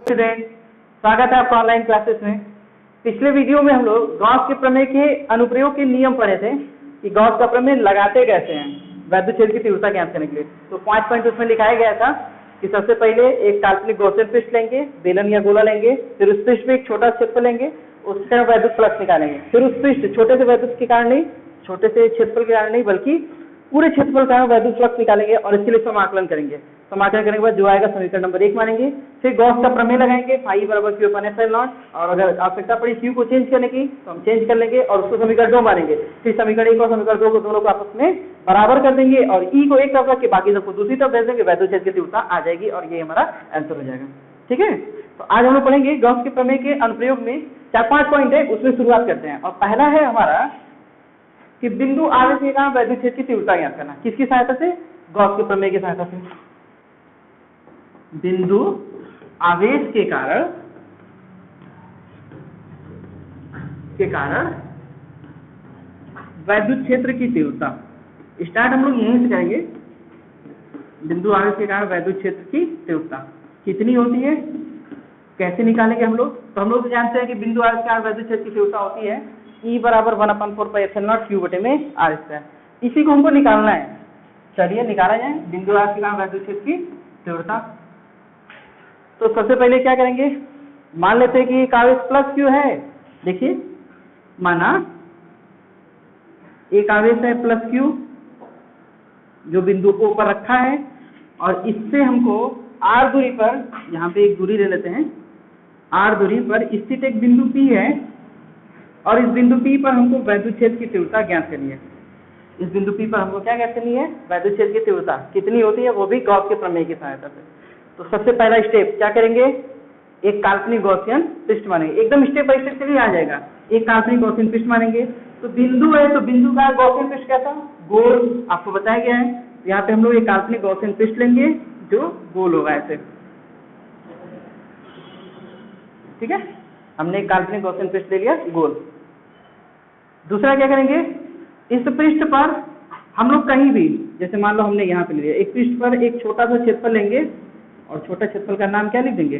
Student, स्वागत है आपका ऑनलाइन क्लासेस में। पिछले वीडियो में हम लोग गॉस के प्रमेय के अनुप्रयोग के नियम पढ़े थे कि गॉस का प्रमेय लगाते कैसे हैं वैद्युत क्षेत्र की तीव्रता ज्ञात करने के लिए। तो 5 पॉइंट उसमें लिखाया गया था कि सबसे पहले एक काल्पनिक गॉसियन पृष्ठ लेंगे, बेलन या गोला लेंगे, फिर उस पृष्ठ में एक छोटा क्षेत्रफल लेंगे, उसका वैद्युत फ्लक्स निकालेंगे। फिर उस पृष्ठ छोटे से वैद्युत के कारण नहीं, छोटे से क्षेत्रफल के कारण नहीं, बल्कि पूरे क्षेत्रफल का वैद्युत फ्लक्स निकालेंगे और इसके लिए समाकलन करेंगे। समाकलन करने के बाद जो आएगा समीकरण नंबर 1 मानेंगे। फिर गॉस का प्रमेय लगाएंगे, फाई बराबर क्यू अपन एप्सिलॉन, और अगर आवश्यकता पड़ी क्यू को चेंज करने की तो हम चेंज कर लेंगे और उसको समीकरण 2 मानेंगे। फिर समीकरण 1 और समीकरण 2 को दोनों को आपस में बराबर कर देंगे और ई को एक तरफ रख के बाकी सबको दूसरी तरफ भेज देंगे, वैद्युत क्षेत्र की तीव्रता आ जाएगी और ये हमारा आंसर हो जाएगा। ठीक है, तो आज हम लोग पढ़ेंगे गॉस के प्रमेय के अनुप्रयोग में 4-5 पॉइंट है, उसमें शुरुआत करते हैं। और पहला है हमारा कि बिंदु आवेश के कारण वैद्युत क्षेत्र की तीव्रता ज्ञात करना। किसकी सहायता से? गॉस के प्रमेय की सहायता से। बिंदु आवेश के कारण वैद्युत क्षेत्र की तीव्रता। स्टार्ट हम लोग यहीं से करेंगे। बिंदु आवेश के कारण वैद्युत क्षेत्र की तीव्रता कितनी होती है, कैसे निकालेंगे हम लोग? तो हम लोग तो जानते हैं कि बिंदु आवेश के कारण वैद्युत क्षेत्र की तीव्रता होती है E बराबर 1/4πε0 Q बटे में R²। इसी को हमको निकालना है। चलिए निकाला जाए बिंदु आवेश के कारण वैद्युत क्षेत्र की तीव्रता। तो सबसे पहले क्या करेंगे, मान लेते हैं कि एक आवेश प्लस क्यू है। देखिए, माना एक आवेश है प्लस क्यू जो बिंदु O पर रखा है और इससे हमको R दूरी पर, यहाँ पे एक दूरी ले लेते हैं, R दूरी पर स्थित एक बिंदु P है और इस बिंदु P पर हमको वैद्युत क्षेत्र की तीव्रता ज्ञात करनी है। इस बिंदु P पर हमको क्या ज्ञात करनी है? वैद्युत क्षेत्र की तीव्रता कितनी होती है, वो भी गॉस के प्रमेय की सहायता से। तो सबसे पहला स्टेप क्या करेंगे, एक काल्पनिक गॉसियन पृष्ठ मानेंगे। एकदम स्टेप बाय स्टेप चलिए आ जाएगा। एक काल्पनिक गॉसियन पृष्ठ मानेंगे। तो बिंदु है तो बिंदु का गॉसियन पृष्ठ कैसा? गोल, आपको बताया गया है। यहाँ पे हम लोग एक काल्पनिक गॉसियन पृष्ठ लेंगे जो गोल होगा ऐसे। ठीक है, हमने एक काल्पनिक गॉसियन पृष्ठ ले लिया गोल। दूसरा क्या करेंगे, इस पृष्ठ पर हम लोग कहीं भी, जैसे मान लो हमने यहाँ पे लिया, एक पृष्ठ पर एक छोटा सा क्षेत्रफल लेंगे और छोटा क्षेत्रफल का नाम क्या लिख देंगे?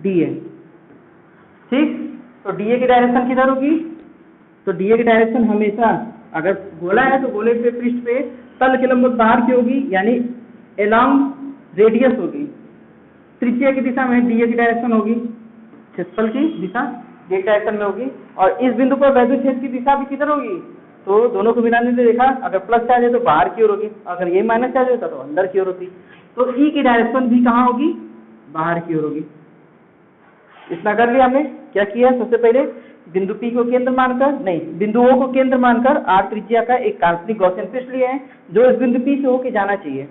dA। ठीक, तो dA की डायरेक्शन किधर होगी? तो dA की डायरेक्शन हमेशा, अगर गोला है तो गोले पे पृष्ठ पे तल के लंबवत बाहर की होगी, यानी एलॉन्ग रेडियस होगी। त्रिज्या की दिशा में dA की डायरेक्शन होगी, क्षेत्रफल की दिशा D की डायरेक्शन में होगी। और इस बिंदु पर वैद्युत क्षेत्र की दिशा भी किधर होगी? तो दोनों को मिलाने से देखा, अगर प्लस चार्ज है तो बाहर की ओर होगी, अगर ये माइनस चार्ज होता तो अंदर की ओर होती। तो E की डायरेक्शन भी कहाँ होगी? बाहर की ओर होगी। इतना कर लिया हमने। क्या किया, सबसे पहले बिंदु P को केंद्र मानकर, नहीं, बिंदु O को केंद्र मानकर R त्रिज्या का एक काल्पनिक गॉसियन पृष्ठ लिया है जो इस बिंदु P से होके जाना चाहिए।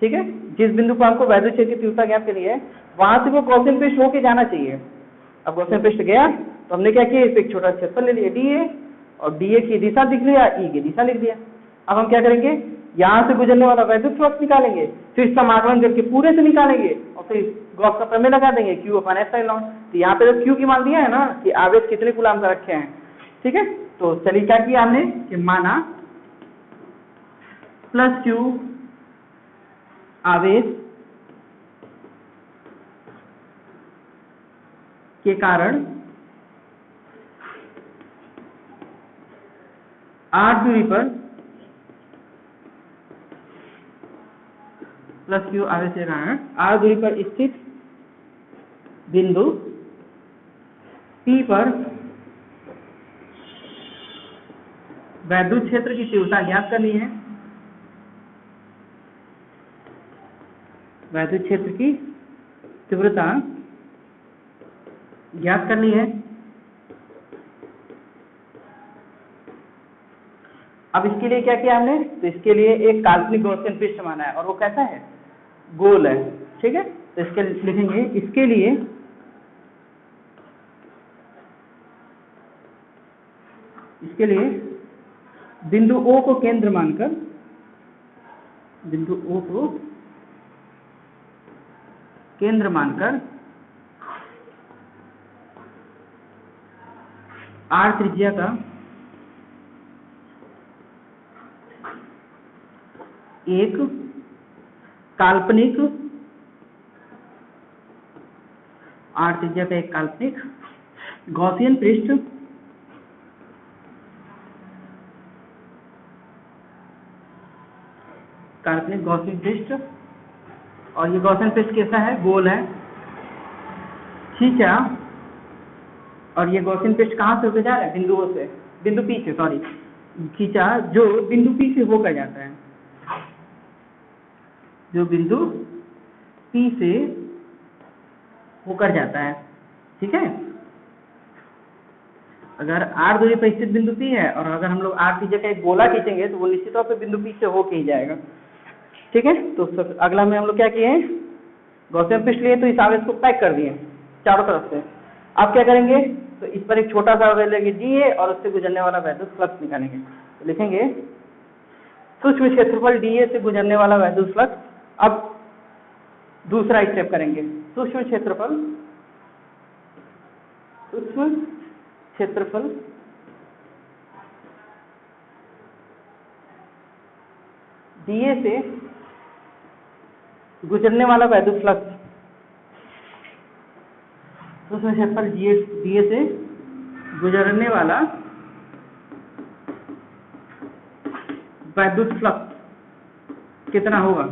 ठीक है, जिस बिंदु पर हमको वैद्युत क्षेत्र की तीव्रता ज्ञात करनी है वहां से वो गॉसियन पृष्ठ होके जाना चाहिए। अब गॉसियन पृष्ठ गया तो हमने क्या किया, इस एक छोटा क्षेत्रफल ले लिया dA और dA की दिशा लिख लिया, E की दिशा लिख दिया। अब हम क्या करेंगे, यहाँ से गुजरने वाला वैद्युत फ्लक्स निकालेंगे, फिर समाकलन करके पूरे से निकालेंगे और फिर गॉस का प्रमेय लगा देंगे Q/ε0। तो यहाँ पे तो Q की मान दिया है ना कि आवेश कितने कूलाम का रखे हैं। ठीक है, तो चलिए क्या किया हमने कि माना प्लस Q आवेश के कारण R दूरी पर प्लस Q आवेश के कारण R दूरी पर स्थित बिंदु P पर वैद्युत क्षेत्र की तीव्रता ज्ञात करनी है। वैद्युत क्षेत्र की तीव्रता ज्ञात करनी है। अब इसके लिए क्या किया हमने, तो इसके लिए एक काल्पनिक गॉसियन पृष्ठ माना है और वो कैसा है? गोल है। ठीक है, तो इसके लिखेंगे, इसके लिए बिंदु O को केंद्र मानकर, बिंदु O को केंद्र मानकर R त्रिज्या का एक काल्पनिक r त्रिज्या का एक काल्पनिक गॉसियन पृष्ठ काल्पनिक गॉसियन पृष्ठ, और ये गॉसियन पृष्ठ कैसा है? गोल है, ठीक है। और ये गॉसियन पृष्ठ कहाँ से होकर जा रहा है? बिंदुओं से, बिंदु P से, सॉरी, खींचा जो बिंदु P से होकर जाता है, जो बिंदु P से होकर जाता है, ठीक है। अगर r दूरी पर स्थित बिंदु P है और अगर हम लोग r त्रिज्या का एक गोला खींचेंगे तो वो निश्चित तौर पर बिंदु P से होके ही जाएगा, ठीक है। तो अगला में हम लोग क्या किए, गॉसियन पृष्ठ लिए तो इस आवेश को पैक कर दिए चारों तरफ से। अब क्या करेंगे, तो इस पर एक छोटा सा आवेश लेंगे dA और उससे गुजरने वाला वैद्युत फ्लक्स निकालेंगे। तो लिखेंगे सूक्ष्म क्षेत्रफल dA से गुजरने वाला वैद्युत फ्लक्स। अब दूसरा स्टेप करेंगे, सूक्ष्म क्षेत्रफल dA से गुजरने वाला वैद्युत फ्लक्स, सूक्ष्म क्षेत्रफल dA से गुजरने वाला वैद्युत फ्लक्स कितना होगा?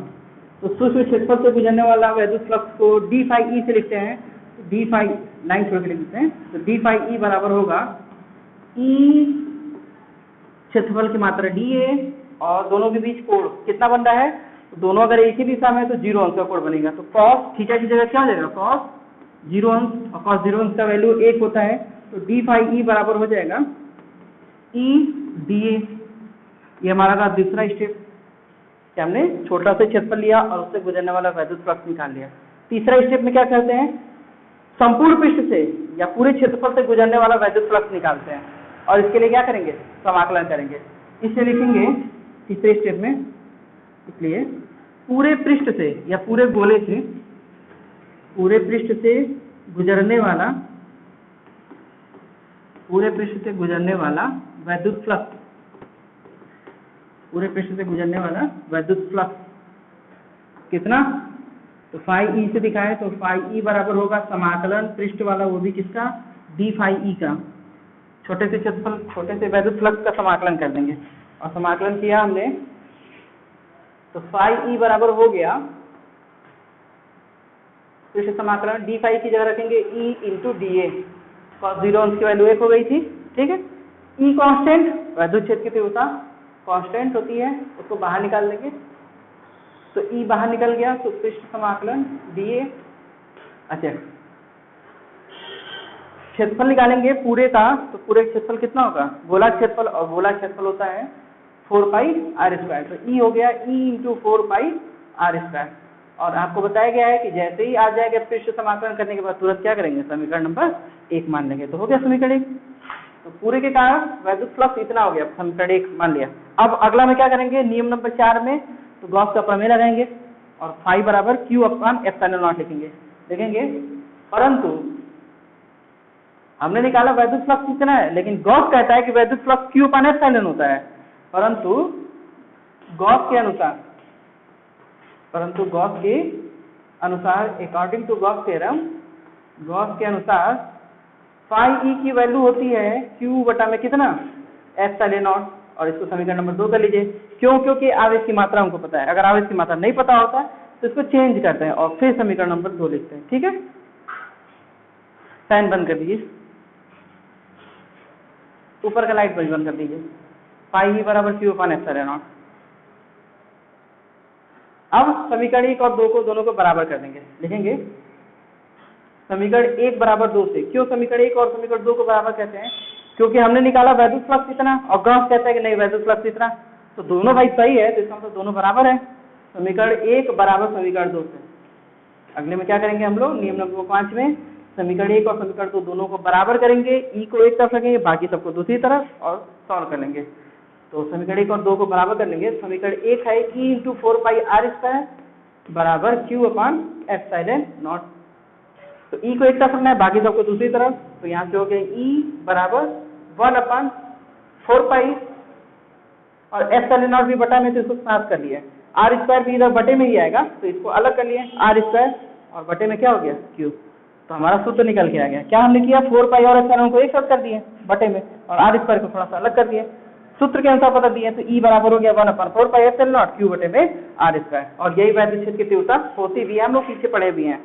तो सूक्ष्म क्षेत्रफल से गुजरने वाला वैद्युत फ्लक्स को d phi e से लिखते हैं, d phi लाइन छोड़ के लिख देते हैं। तो d phi e बराबर होगा e क्षेत्रफल की मात्रा dA और दोनों के बीच कोण कितना बन रहा है? तो दोनों अगर एक ही दिशा में है तो 0 अंश का कोण बनेगा। तो cos थीटा की जगह क्या हो जाएगा? cos 0 अंश, और cos 0 अंश का वैल्यू 1 होता है। तो d phi e बराबर हो जाएगा e dA। ये हमारा था दूसरा स्टेप कि हमने छोटा सा क्षेत्रफल लिया और उससे गुजरने वाला वैद्युत फ्लक्स निकाल लिया। तीसरा स्टेप में क्या करते हैं, संपूर्ण पृष्ठ से या पूरे क्षेत्रफल से गुजरने वाला वैद्युत फ्लक्स निकालते हैं, और इसके लिए क्या करेंगे? समाकलन करेंगे। इससे लिखेंगे तीसरे स्टेप में, इसलिए पूरे पृष्ठ से या पूरे गोले से, पूरे पृष्ठ से गुजरने वाला, पूरे पृष्ठ से गुजरने वाला वैद्युत फ्लक्स, पूरे पृष्ठ से गुजरने वाला वैद्युत फ्लक्स कितना? तो phi e से दिखाए तो phi e बराबर होगा समाकलन पृष्ठ वाला, वो भी किसका? d phi e का। छोटे से क्षेत्रफल, छोटे से वैद्युत फ्लक्स का समाकलन कर देंगे, और समाकलन किया हमने तो phi e बराबर हो गया, पृष्ठ समाकलन d phi की जगह रखेंगे e इंटू dA, cos 0 अंश की वैल्यू 1 हो गई थी, ठीक है। e कांस्टेंट, वैद्युत क्षेत्र की तीव्रता कांस्टेंट होती है, उसको बाहर निकाल देंगे, तो E बाहर निकल गया, तो पृष्ठ समाकलन dA। अच्छा, क्षेत्रफल निकालेंगे पूरे का, तो पूरे क्षेत्रफल कितना होगा? गोला क्षेत्रफल, और गोला क्षेत्रफल होता है 4 पाई r²। तो E हो गया E इंटू 4 पाई r²। और आपको बताया गया है कि जैसे ही आ जाएगा पृष्ठ समाकलन करने के बाद तुरंत क्या करेंगे? समीकरण नंबर 1 मान लेंगे। तो हो गया समीकरण 1। तो पूरे के कारण वैद्युत फ्लक्स इतना हो गया, समीकरण 1 मान लिया। अब अगला में क्या करेंगे? नियम नंबर 4 में तो गॉस का प्रमेय लगाएंगे और phi बराबर q अपॉन एप्सिलॉन नॉट लिखेंगे। परंतु हमने निकाला वैद्युत फ्लक्स कितना है, लेकिन गॉस कहता है कि वैद्युत फ्लक्स q अपॉन एप्सिलॉन होता है। परंतु गॉस के अनुसार according to Gauss theorem, Gauss के अनुसार phi e की वैल्यू होती है q बटा में कितना? Epsilon not. और इसको समीकरण नंबर 2 कर लीजिए। क्यों? क्योंकि आवेश की मात्रा हमको पता है। अगर आवेश की मात्रा नहीं पता होता तो इसको चेंज करते हैं और फिर समीकरण नंबर 2 लिखते हैं, ठीक है। फैन बंद कर दीजिए, ऊपर का लाइट बंद कर दीजिए। phi e बराबर q अपॉन एप्सिलॉन नॉट। अब समीकरण 1 और 2 को दोनों को बराबर कर देंगे, लिखेंगे समीकरण 1 बराबर 2 से। क्यों समीकरण 1 और समीकरण 2 को बराबर कहते हैं? क्योंकि हमने निकाला वैद्युत फ्लक्स इतना और गॉस कहता है कि नहीं वैद्युत फ्लक्स इतना, तो दोनों भाई सही है, तो इसका मतलब दोनों बराबर है। समीकरण 1 बराबर समीकरण 2 से। अगले में क्या करेंगे हम लोग? नियम नंबर 5 में समीकरण 1 और समीकरण 2 दोनों को बराबर करेंगे, ई को एक तरफ रखेंगे, बाकी सबको दूसरी तरफ, और सॉल्व कर लेंगे। तो समीकरण 1 और 2 को बराबर कर लेंगे। समीकरण 1 है ई इंटू 4 पाई r² बराबर q अपॉन एप्सिलॉन नॉट। तो ई को एक तरफ रखना है, बाकी सबको दूसरी तरफ, तो यहाँ से हो गया ई बराबर 1 अपॉन 4 पाई, और एप्सिलॉन नॉट भी बटा में, तो इसको साथ कर लिया। r² भी इधर बटे में ही आएगा, तो इसको अलग कर लिए r² और बटे में क्या हो गया q। तो हमारा सूत्र निकल के आ गया। क्या हमने किया, 4 पाई और एप्सिलॉन को एक साथ कर दिए बटे में, और आर स्क्वायर को थोड़ा सा अलग कर दिए, सूत्र के अनुसार बता दिए। तो ई बराबर हो गया 1/4 पाई एप्सिलॉन नॉट क्यू बटे में आर स्क्वायर। और यही वैद्य छेद की तीव्रता होती भी है, हम लोग पीछे पढ़े भी हैं।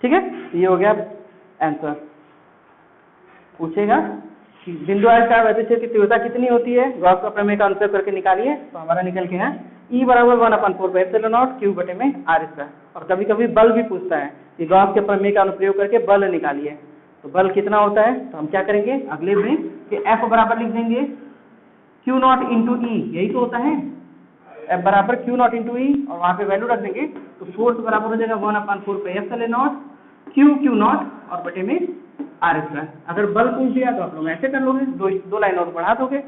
ठीक है, ये हो गया आंसर। पूछेगा कि बिंदु आयताकार वैद्य छेद की तीव्रता कितनी होती है, गॉस का प्रमेय का अनुप्रयोग करके निकालिए। तो हमारा निकल के है ई बराबर 1/4 पाई एप्सिलॉन नॉट क्यू बटे में आर स्क्वायर। और कभी कभी बल भी पूछता है कि गॉस के प्रमेय का अनुप्रयोग करके बल निकालिए। तो बल कितना होता है, तो हम क्या करेंगे अगले में कि एफ बराबर लिख देंगे क्यू नॉट इंटू ई, यही तो होता है, एफ बराबर क्यू नॉट इंटू ई, और वहां पे वैल्यू रख देंगे। तो फोर्स बराबर हो जाएगा 1/4 pi epsilon not Q not और बटे में आर स्क्वायर। अगर बल पूछ दिया तो आप लोग ऐसे कर लोगे, दो लाइन और बढ़ा दोगे,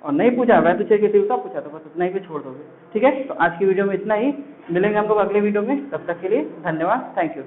और नहीं पूछा वैद्य छेद की तीव्रता पूछा तो बस उतना ही पे छोड़ दोगे। ठीक है, तो आज की वीडियो में इतना ही, मिलेंगे हम लोग अगले वीडियो में, तब तक के लिए धन्यवाद, थैंक यू।